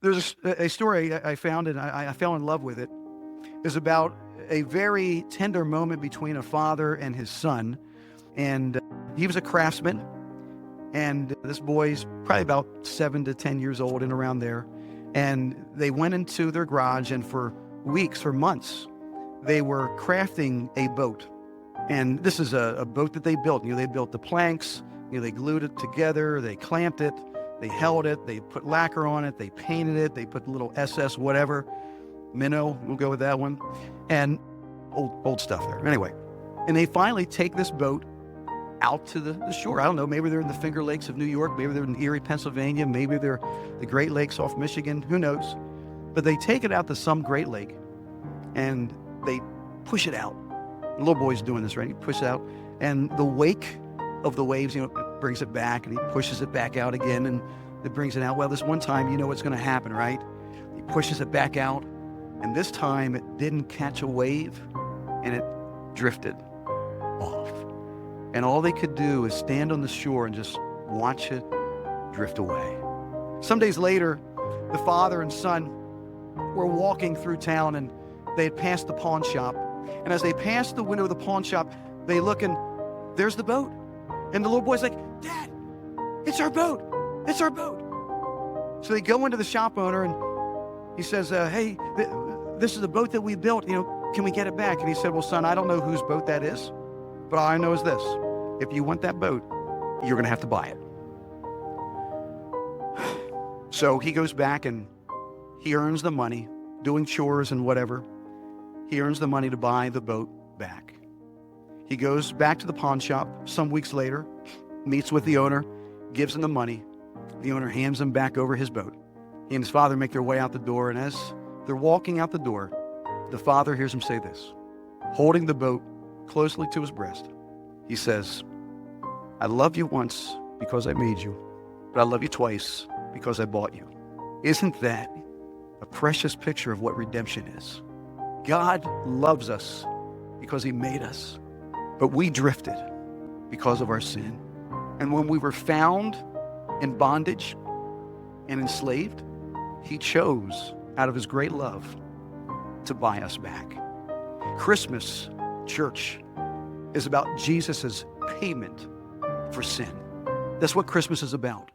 There's a story I found, and I fell in love with it. Is about a very tender moment between a father and his son. And he was a craftsman, and this boy's probably about 7 to 10 years old and around there. And they went into their garage, and for weeks, for months, they were crafting a boat. And this is a boat that they built. They built the planks, they glued it together, they clamped it, they held it, they put lacquer on it, they painted it, they put little SS whatever, minnow, we'll go with that one, and old stuff there. Anyway, and they finally take this boat out to the shore. I don't know, maybe they're in the Finger Lakes of New York, maybe they're in Erie, Pennsylvania, maybe they're the Great Lakes off Michigan, who knows? But they take it out to some Great Lake, and they push it out. The little boy's doing this, right? He pushes it out, and the wake of the waves, brings it back, and he pushes it back out again, and it brings it out. Well, this one time, you know what's going to happen, right? He pushes it back out, and this time it didn't catch a wave, and it drifted off. And all they could do is stand on the shore and just watch it drift away. Some days later, the father and son were walking through town, and they had passed the pawn shop. And as they passed the window of the pawn shop, they look, and there's the boat. And the little boy's like, "Dad, it's our boat. It's our boat." So they go into the shop owner, and he says, "Hey, this is the boat that we built. Can we get it back?" And he said, "Well, son, I don't know whose boat that is, but all I know is this. If you want that boat, you're going to have to buy it." So he goes back, and he earns the money, doing chores and whatever. He earns the money to buy the boat back. He goes back to the pawn shop some weeks later, meets with the owner, gives him the money. The owner hands him back over his boat. He and his father make their way out the door, and as they're walking out the door, the father hears him say this, holding the boat closely to his breast. He says, "I love you once because I made you, but I love you twice because I bought you." Isn't that a precious picture of what redemption is? God loves us because he made us, but we drifted because of our sin. And when we were found in bondage and enslaved, he chose out of his great love to buy us back. Christmas, church, is about Jesus's payment for sin. That's what Christmas is about.